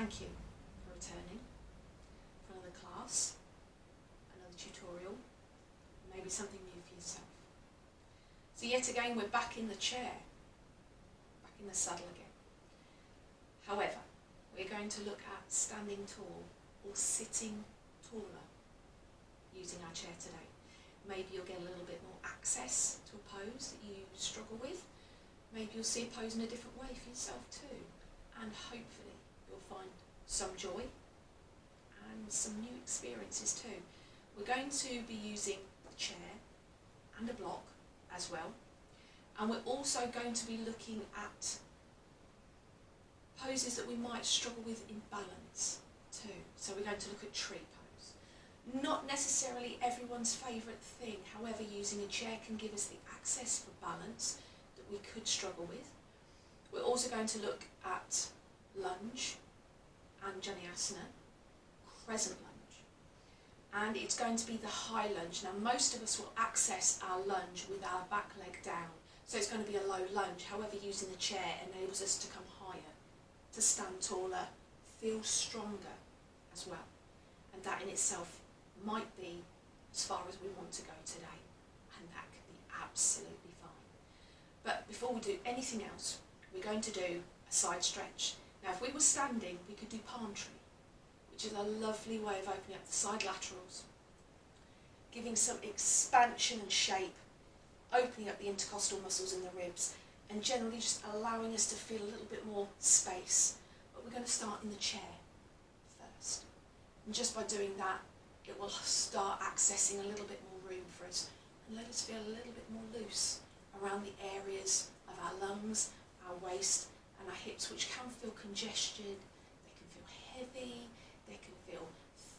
thank you for returning for another class, another tutorial, maybe something new for yourself. So yet again we're back in the chair, back in the saddle again. However, we're going to look at standing tall or sitting taller using our chair today. Maybe you'll get a little bit more access to a pose that you struggle with. Maybe you'll see a pose in a different way for yourself too. And hopefully you'll find some joy and some new experiences too. We're going to be using a chair and a block as well. And we're also going to be looking at poses that we might struggle with in balance too. So we're going to look at tree pose. Not necessarily everyone's favourite thing, however using a chair can give us the access for balance that we could struggle with. We're also going to look at lunge and Jnanasana, crescent lunge. And it's going to be the high lunge. Now most of us will access our lunge with our back leg down. So it's going to be a low lunge. However, using the chair enables us to come higher, to stand taller, feel stronger as well. And that in itself might be as far as we want to go today. And that could be absolutely fine. But before we do anything else, we're going to do a side stretch. Now if we were standing, we could do palm tree, which is a lovely way of opening up the side laterals, giving some expansion and shape, opening up the intercostal muscles in the ribs, and generally just allowing us to feel a little bit more space. But we're going to start in the chair first. And just by doing that, it will start accessing a little bit more room for us and let us feel a little bit more loose around the areas of our lungs, our waist and our hips, which can feel congested, they can feel heavy, they can feel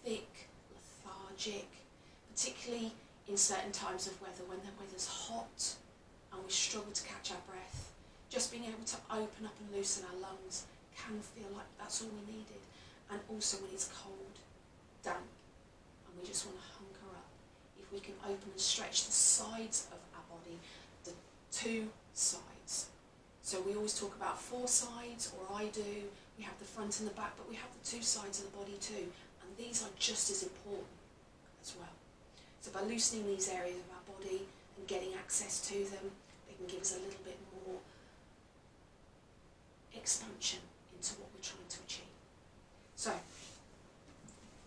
thick, lethargic, particularly in certain times of weather, when the weather's hot and we struggle to catch our breath. Just being able to open up and loosen our lungs can feel like that's all we needed. And also when it's cold, damp, and we just want to hunker up, if we can open and stretch the sides of our body, the two sides. So we always talk about four sides, or I do, we have the front and the back, but we have the two sides of the body too, and these are just as important as well. So by loosening these areas of our body and getting access to them, they can give us a little bit more expansion into what we're trying to achieve. So,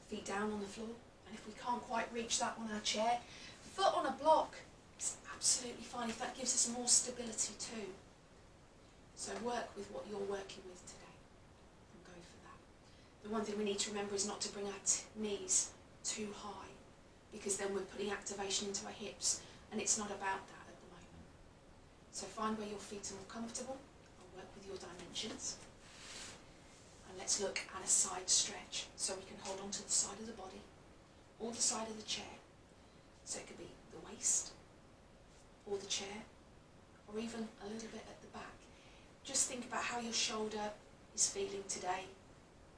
feet down on the floor, and if we can't quite reach that on our chair, foot on a block is absolutely fine if that gives us more stability too. So work with what you're working with today and go for that. The one thing we need to remember is not to bring our knees too high, because then we're putting activation into our hips, and it's not about that at the moment. So find where your feet are more comfortable and work with your dimensions. And let's look at a side stretch, so we can hold on to the side of the body or the side of the chair. So it could be the waist or the chair, or even a little bit at the back. Just think about how your shoulder is feeling today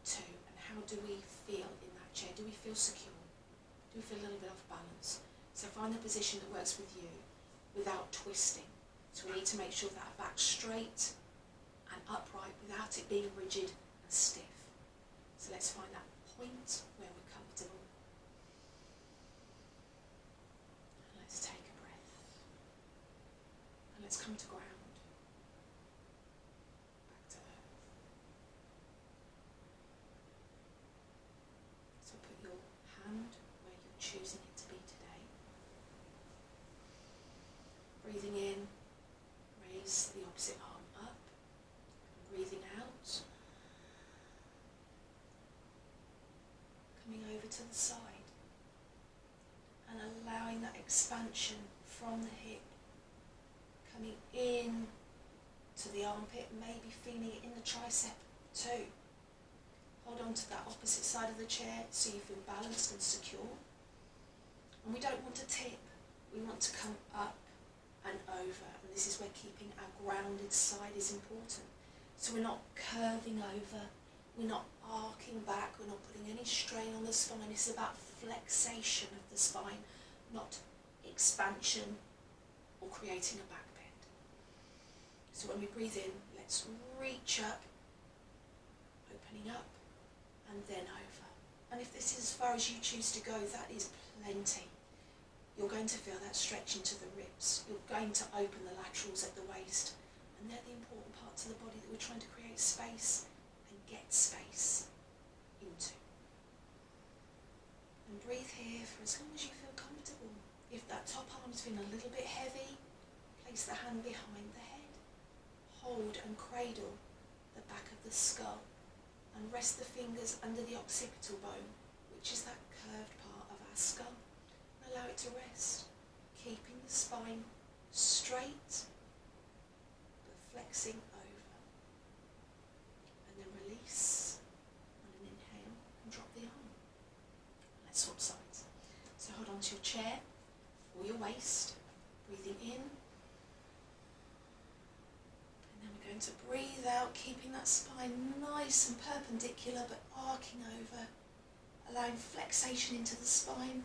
too, and how do we feel in that chair? Do we feel secure? Do we feel a little bit off balance? So find the position that works with you without twisting. So we need to make sure that our back's straight and upright without it being rigid and stiff. So let's find that point where we're comfortable. And let's take a breath. And let's come to ground. Back to earth. So put your hand where you're choosing it to be today. Breathing in, raise the opposite arm up. Breathing out. Coming over to the side. And allowing that expansion from the hip. Coming in to the armpit, maybe feeling it in the tricep too. Hold on to that opposite side of the chair so you feel balanced and secure. And we don't want to tip, we want to come up and over. And this is where keeping our grounded side is important. So we're not curving over, we're not arcing back, we're not putting any strain on the spine. It's about flexation of the spine, not expansion or creating a back bend. So when we breathe in, let's reach up, opening up, and then over. And if this is as far as you choose to go, that is plenty. You're going to feel that stretch into the ribs. You're going to open the laterals at the waist. And they're the important parts of the body that we're trying to create space and get space into. And breathe here for as long as you feel comfortable. If that top arm's feeling a little bit heavy, place the hand behind the head. Hold and cradle the back of the skull and rest the fingers under the occipital bone, which is that curved part of our skull. And allow it to rest, keeping the spine straight but flexing over. And then release on an inhale and drop the arm. Let's swap sides. So hold on to your chair or your waist, breathing in. And then we're going to breathe out, keeping that spine nice and perpendicular but arcing over, allowing flexation into the spine,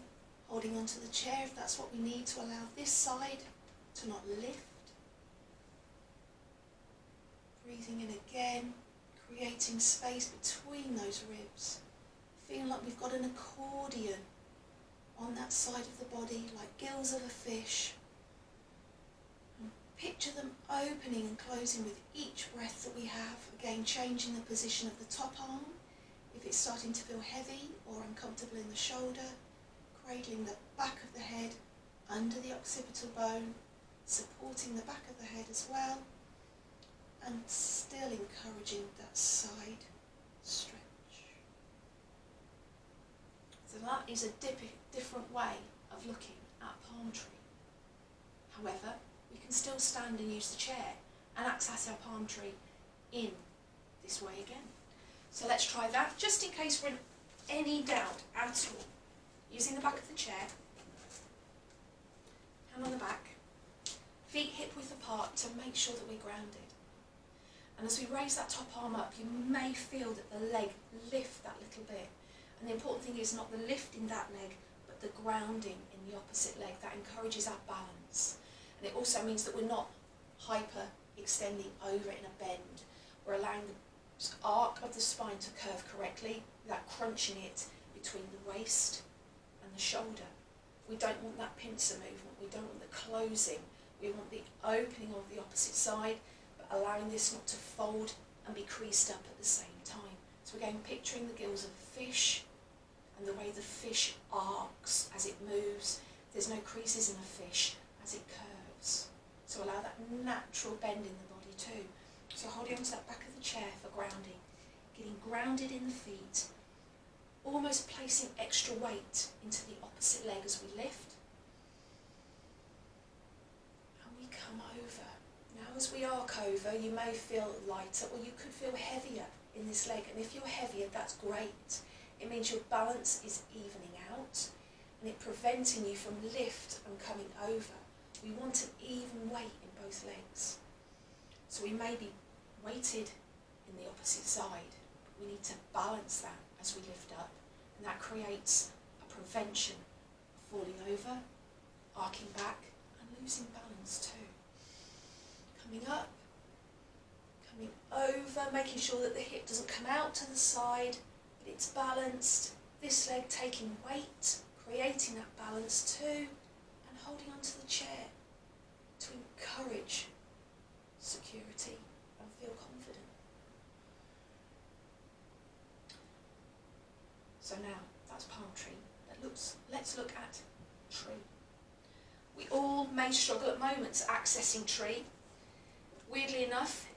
holding onto the chair if that's what we need to allow this side to not lift. Breathing in again, creating space between those ribs, feeling like we've got an accordion on that side of the body, like gills of a fish. And picture them opening and closing with each breath that we have, again changing the position of the top arm if it's starting to feel heavy or uncomfortable in the shoulder, cradling the back of the head under the occipital bone, supporting the back of the head as well, and still encouraging that side stretch. So that is a different way of looking at palm tree. However, we can still stand and use the chair and access our palm tree in this way again. So let's try that, just in case we're in any doubt at all. Using the back of the chair, hand on the back, feet hip width apart to make sure that we're grounded. And as we raise that top arm up, you may feel that the leg lift that little bit. And the important thing is not the lift in that leg, but the grounding in the opposite leg. That encourages our balance. And it also means that we're not hyper extending over in a bend. We're allowing the arc of the spine to curve correctly without crunching it between the waist and the shoulder. We don't want that pincer movement. We don't want the closing. We want the opening of the opposite side, but allowing this not to fold and be creased up at the same time. So again, picturing the gills of a fish and the way the fish arcs as it moves. There's no creases in a fish as it curves. So allow that natural bend in the body too. So holding onto that back of the chair for grounding, getting grounded in the feet, almost placing extra weight into the opposite leg as we lift. And we come over. Now as we arc over, you may feel lighter or you could feel heavier in this leg. And if you're heavier, that's great. It means your balance is evening out and it preventing you from lift and coming over. We want an even weight in both legs. So we may be weighted in the opposite side, but we need to balance that as we lift up, and that creates a prevention of falling over, arcing back and losing balance too. Coming up, coming over, making sure that the hip doesn't come out to the side, but it's balanced. This leg taking weight, creating that balance too, and holding onto the chair to encourage security and feel confident. So now, that's palm tree. Let's look at tree. We all may struggle at moments accessing tree. Weirdly enough,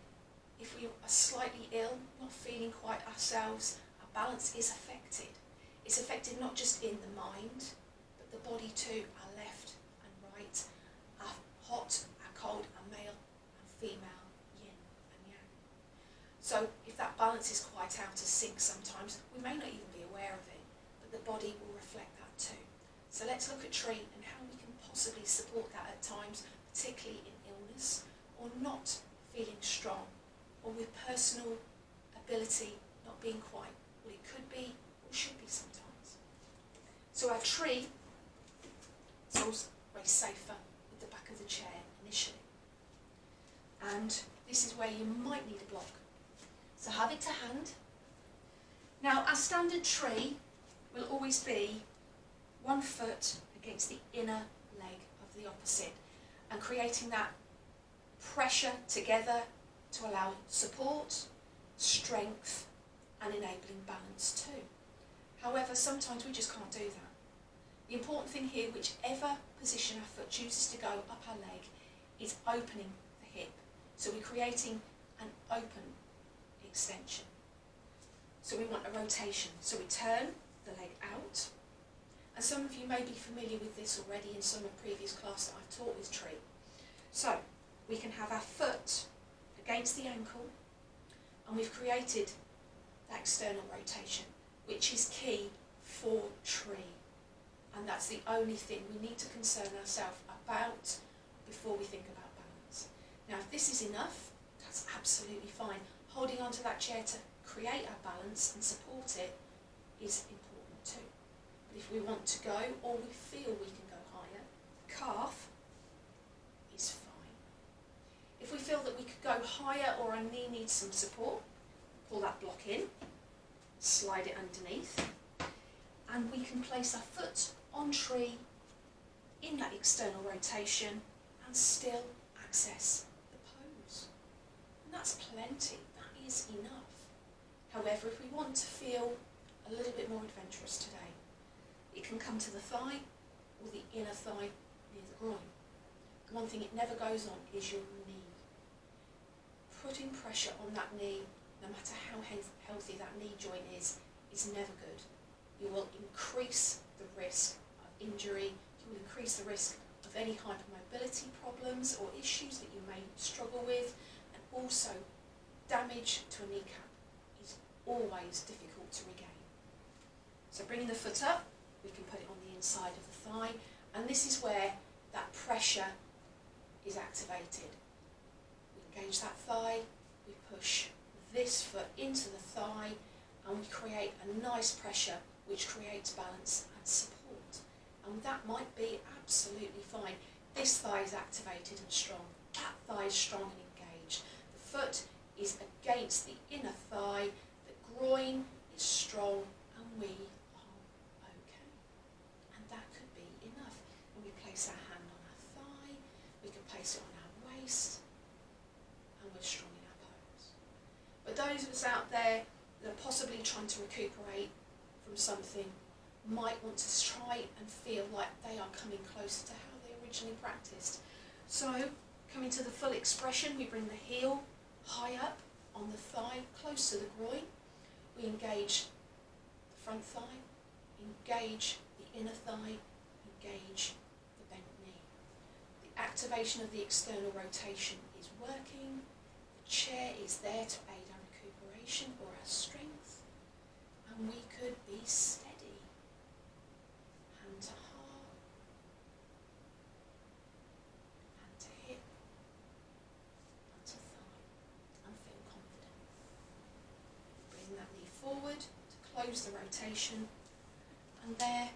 if we are slightly ill, not feeling quite ourselves, our balance is affected. It's affected not just in the mind, but the body too, our left and right, our hot, our cold, our male and female, yin and yang. So if that balance is quite out of sync sometimes, we may not even be aware of it, but the body will reflect that too. So let's look at tree and how we can possibly support that at times, particularly in illness or not feeling strong, or with personal ability not being quite what it could be or should be sometimes. So our tree is always way safer with the back of the chair initially. And this is where you might need a block. So have it to hand, Now our standard tree will always be one foot against the inner leg of the opposite, and creating that pressure together to allow support, strength and enabling balance too. However, sometimes we just can't do that. The important thing here, whichever position our foot chooses to go up our leg, is opening the hip. So we're creating an open extension. So we want a rotation. So we turn the leg out. And some of you may be familiar with this already in some of previous class that I've taught with tree. So we can have our foot against the ankle, and we've created that external rotation, which is key for tree. And that's the only thing we need to concern ourselves about before we think about balance. Now, if this is enough, that's absolutely fine. Holding onto that chair to create our balance and support it is important too. But if we want to go, or we feel we can go higher, the calf is fine. If we feel that we could go higher or our knee needs some support, pull that block in, slide it underneath, and we can place our foot on tree in that external rotation and still access the pose. And that's plenty, that is enough. However, if we want to feel a little bit more adventurous today, it can come to the thigh or the inner thigh near the groin. The one thing it never goes on is your knee. Putting pressure on that knee, no matter how healthy that knee joint is never good. You will increase the risk of injury, you will increase the risk of any hypermobility problems or issues that you may struggle with, and also damage to a kneecap is always difficult to regain. So bringing the foot up, we can put it on the inside of the thigh, and this is where that pressure is activated. We engage that thigh, we push this foot into the thigh, and we create a nice pressure which creates balance and support. And that might be absolutely fine. This thigh is activated and strong. That thigh is strong and engaged. The foot is against the inner thigh. The groin is strong, and we are okay. And that could be enough. When we place our hand on our thigh, we can place it on our waist, and we're strong in our pose. But those of us out there that are possibly trying to recuperate from something might want to try and feel like they are coming closer to how they originally practiced. So, coming to the full expression, we bring the heel high up on the thigh, close to the groin. We engage the front thigh, engage the inner thigh, engage the bent knee. The activation of the external rotation is working. The chair is there to aid our recuperation or our strength, and we could be steady, hand to heart, hand to hip, hand to thigh, and feel confident. Bring that knee forward to close the rotation, and there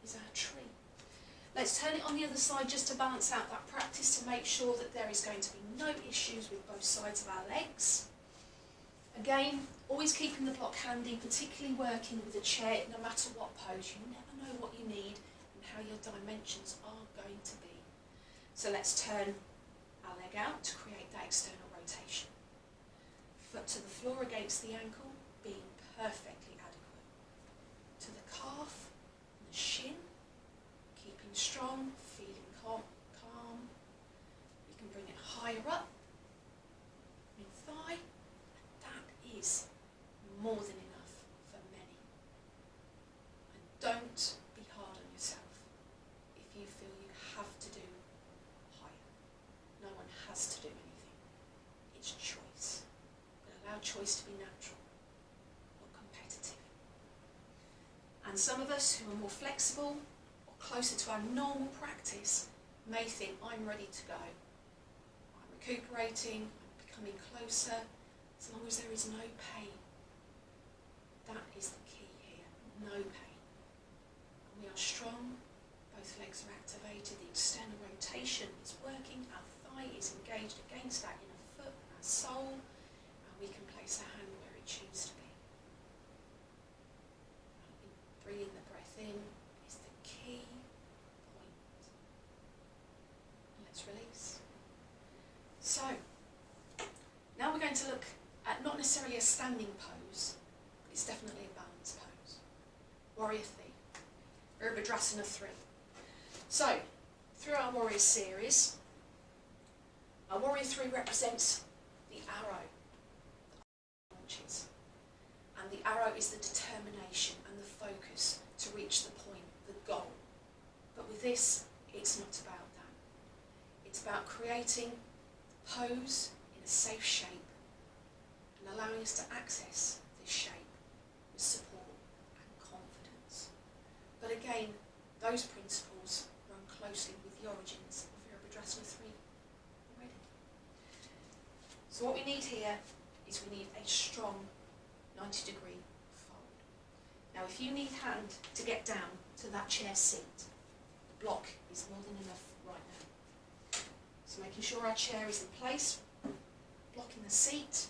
is our tree. Let's turn it on the other side just to balance out that practice, to make sure that there is going to be no issues with both sides of our legs. Again, always keeping the block handy, particularly working with a chair, no matter what pose. You never know what you need and how your dimensions are going to be. So let's turn our leg out to create that external rotation. Foot to the floor against the ankle, being perfectly adequate. To the calf and the shin, keeping strong, feeling calm. We can bring it higher up, mid-thigh. Is more than enough for many. And don't be hard on yourself if you feel you have to do higher. No one has to do anything. It's choice. But allow choice to be natural, not competitive. And some of us who are more flexible or closer to our normal practice may think, I'm ready to go. I'm recuperating, I'm becoming closer. As long as there is no pain. That is the key here, no pain. And we are strong, both legs are activated, the external rotation is working, our thigh is engaged against that inner foot, our sole, and we can place our hand where it chooses to be. necessarily a standing pose, but it's definitely a balance pose. Warrior 3, Rhubarb 3. So, through our warrior series, our warrior 3 represents the arrow that launches. And the arrow is the determination and the focus to reach the point, the goal. But with this, it's not about that. It's about creating the pose in a safe shape and allowing us to access this shape with support and confidence. But again, those principles run closely with the origins of Rhubarb 3 already. So what we need here is we need a strong 90-degree fold. Now if you need hand to get down to that chair seat, the block is more than enough right now. So making sure our chair is in place, blocking the seat,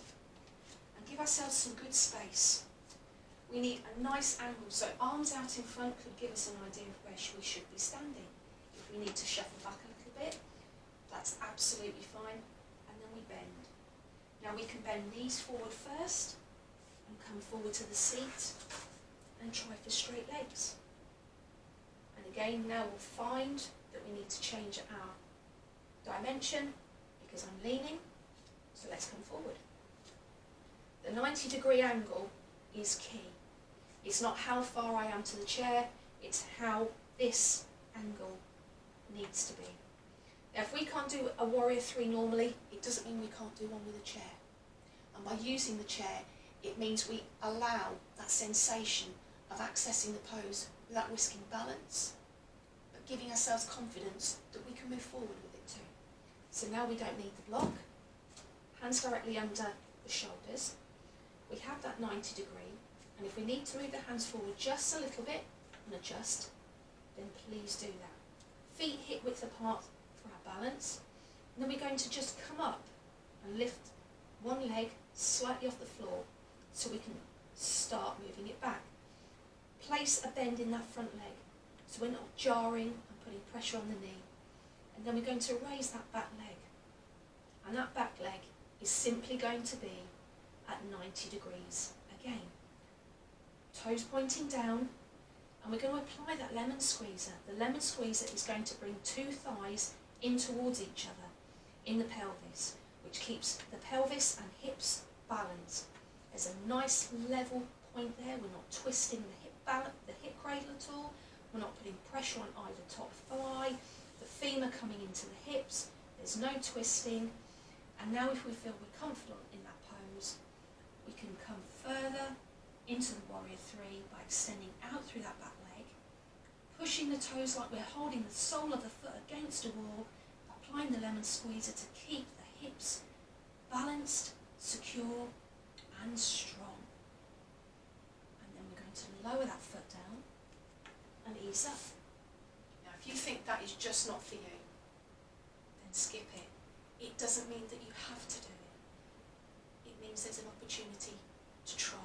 and give ourselves some good space. We need a nice angle, so arms out in front could give us an idea of where we should be standing. If we need to shuffle back a little bit, that's absolutely fine, and then we bend. Now we can bend knees forward first, and come forward to the seat, and try for straight legs. And again, now we'll find that we need to change our dimension, because I'm leaning, so let's come forward. The 90-degree angle is key. It's not how far I am to the chair, it's how this angle needs to be. Now if we can't do a warrior 3 normally, it doesn't mean we can't do one with a chair. And by using the chair, it means we allow that sensation of accessing the pose without risking balance, but giving ourselves confidence that we can move forward with it too. So now we don't need the block, hands directly under the shoulders. We have that 90 degree, and if we need to move the hands forward just a little bit and adjust, then please do that. Feet hip width apart for our balance, and then we're going to just come up and lift one leg slightly off the floor so we can start moving it back. Place a bend in that front leg so we're not jarring and putting pressure on the knee, and then we're going to raise that back leg, and that back leg is simply going to be at 90 degrees again. Toes pointing down, and we're going to apply that lemon squeezer. The lemon squeezer is going to bring two thighs in towards each other in the pelvis, which keeps the pelvis and hips balanced. There's a nice level point there. We're not twisting the hip cradle at all. We're not putting pressure on either top thigh. The femur coming into the hips. There's no twisting. And now if we feel we're comfortable in that pose, we can come further into the warrior 3 by extending out through that back leg, pushing the toes like we're holding the sole of the foot against a wall, applying the lemon squeezer to keep the hips balanced, secure and strong. And then we're going to lower that foot down and ease up. Now if you think that is just not for you, then skip it. It doesn't mean that you have to do it. It means there's an opportunity to try.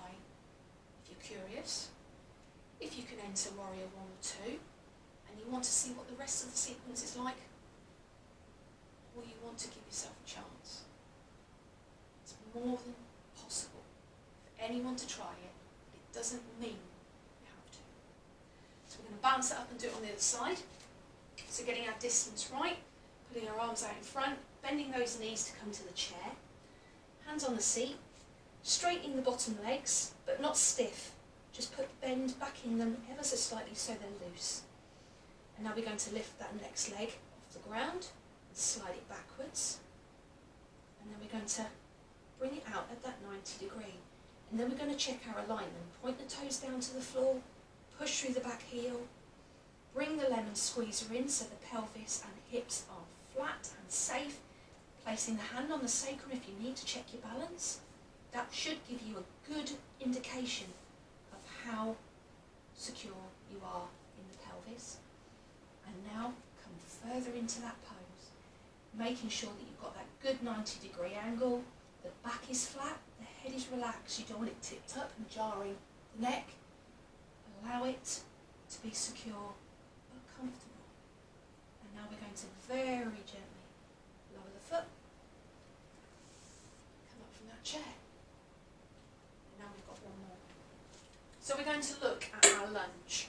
If you're curious, if you can enter warrior 1 or 2 and you want to see what the rest of the sequence is like, or you want to give yourself a chance, it's more than possible for anyone to try it, but it doesn't mean you have to. So we're going to balance it up and do it on the other side. So getting our distance right, putting our arms out in front, bending those knees to come to the chair, hands on the seat, straightening the bottom legs, but not stiff. Just put the bend back in them ever so slightly so they're loose. And now we're going to lift that next leg off the ground and slide it backwards. And then we're going to bring it out at that 90 degree. And then we're going to check our alignment. Point the toes down to the floor, push through the back heel, bring the lemon squeezer in so the pelvis and hips are flat and safe, placing the hand on the sacrum if you need to check your balance. That should give you a good indication of how secure you are in the pelvis. And now come further into that pose, making sure that you've got that good 90 degree angle, the back is flat, the head is relaxed, you don't want it tipped up and jarring the neck. Allow it to be secure but comfortable. And now we're going to very gently lower the foot, come up from that chair. lunge.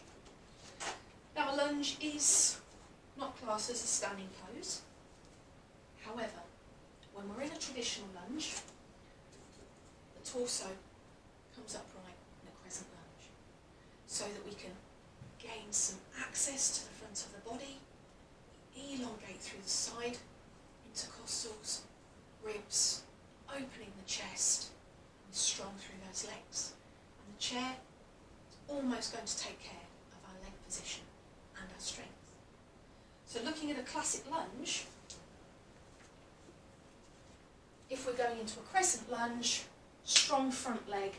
Now a lunge is not classed as a standing pose. However, when we're in a traditional lunge, the torso comes upright in a crescent lunge so that we can gain some access to the front of the body, elongate through the side, intercostals, ribs, opening the chest, and strong through those legs. And the chair is almost going to take care of our leg position and our strength. So looking at a classic lunge, if we're going into a crescent lunge, strong front leg,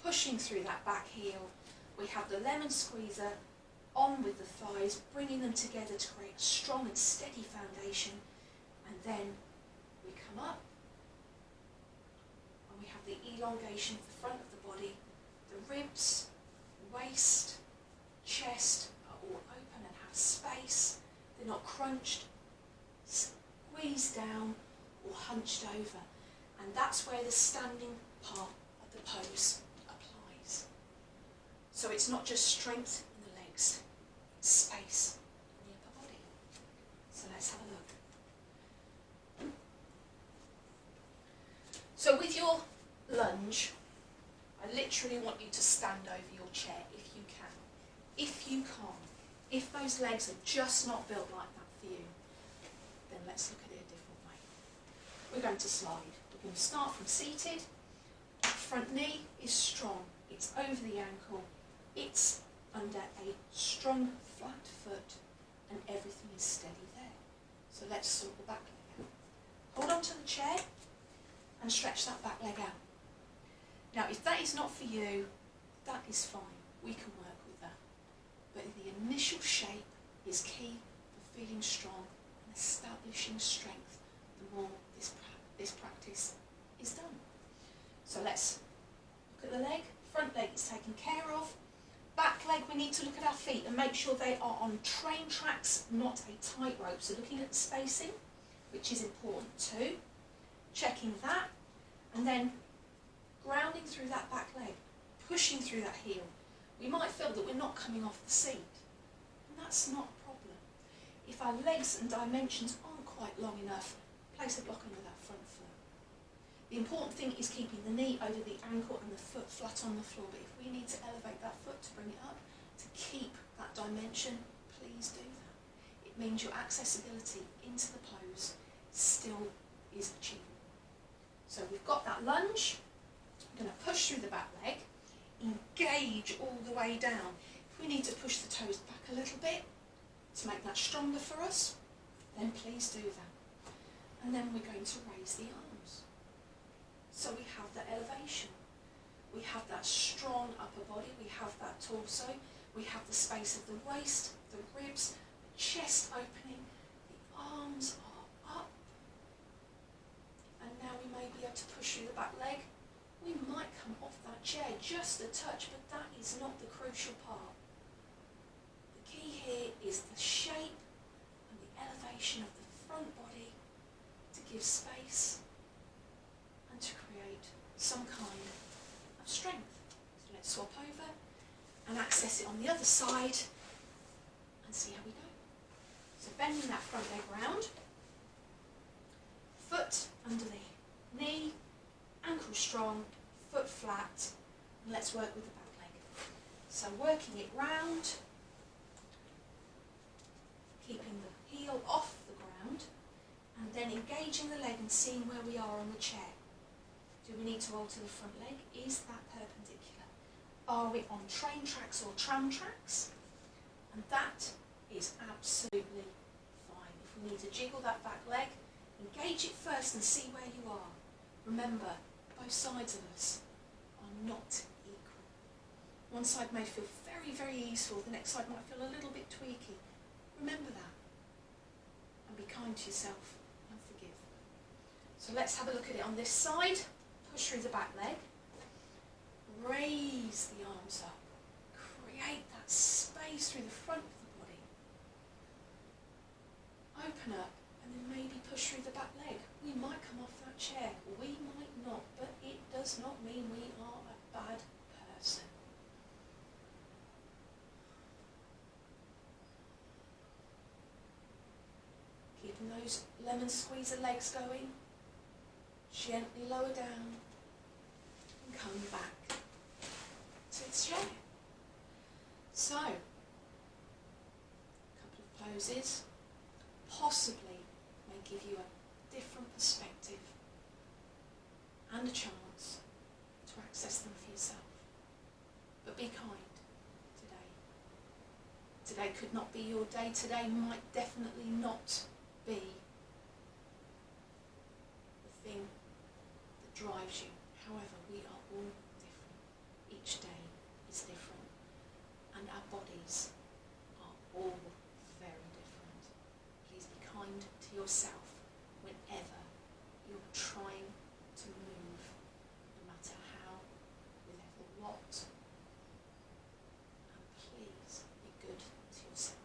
pushing through that back heel, we have the lemon squeezer on with the thighs, bringing them together to create a strong and steady foundation, and then we come up and we have the elongation of the front of the body, the ribs, waist, chest are all open and have space, they're not crunched, squeezed down or hunched over, and that's where the standing part of the pose applies. So it's not just strength in the legs, it's space in the upper body. So let's have a look. So with your lunge, I literally want you to stand over your chair if you can. If you can't, if those legs are just not built like that for you, then let's look at it a different way. We're going to slide. We're going to start from seated. That front knee is strong. It's over the ankle. It's under a strong flat foot, and everything is steady there. So let's sort the back leg out. Hold on to the chair and stretch that back leg out. Now if that is not for you, that is fine. We can work with that. But the initial shape is key for feeling strong and establishing strength the more this practice is done. So let's look at the leg. Front leg is taken care of. Back leg, we need to look at our feet and make sure they are on train tracks, not a tightrope. So looking at the spacing, which is important too. Checking that, and then grounding through that back leg, pushing through that heel. We might feel that we're not coming off the seat, and that's not a problem. If our legs and dimensions aren't quite long enough, place a block under that front foot. The important thing is keeping the knee over the ankle and the foot flat on the floor, but if we need to elevate that foot to bring it up, to keep that dimension, please do that. It means your accessibility into the pose still is achievable. So we've got that lunge. We're going to push through the back leg, engage all the way down. If we need to push the toes back a little bit to make that stronger for us, then please do that. And then we're going to raise the arms. So we have that elevation. We have that strong upper body, we have that torso, we have the space of the waist, the ribs, the chest opening, the arms are up. And now we may be able to push through the back leg. We might come off that chair just a touch, but that is not the crucial part. The key here is the shape and the elevation of the front body to give space and to create some kind of strength. So let's swap over and access it on the other side and see how we go. So bending that front leg round, foot under the knee, ankle strong, foot flat, and let's work with the back leg. So working it round, keeping the heel off the ground, and then engaging the leg and seeing where we are on the chair. Do we need to alter the front leg? Is that perpendicular? Are we on train tracks or tram tracks? And that is absolutely fine. If we need to jiggle that back leg, engage it first and see where you are. Remember, both sides of us are not equal. One side may feel very, very easeful, the next side might feel a little bit tweaky. Remember that. And be kind to yourself and forgive. So let's have a look at it on this side. Push through the back leg. Raise the arms up. Create that space through the front of the body. Open up and then maybe push through the back leg. We might come off that chair. We might not, but it does not mean we are a bad person. Lemon squeeze the legs going. Gently lower down and come back to its chair. So, a couple of poses possibly may give you a different perspective and a chance to access them for yourself. But be kind today. Today could not be your day. Today might definitely not be the thing that drives you. However, we are all different. Each day is different. And our bodies are all very different. Please be kind to yourself whenever you're trying to move, no matter how, whatever what. And please be good to yourself.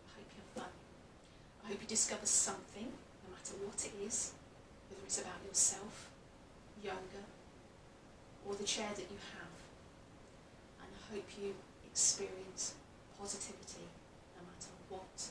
I hope you have fun. I hope you discover something, no matter what it is, whether it's about yourself, yoga, or the chair that you have. And I hope you experience positivity no matter what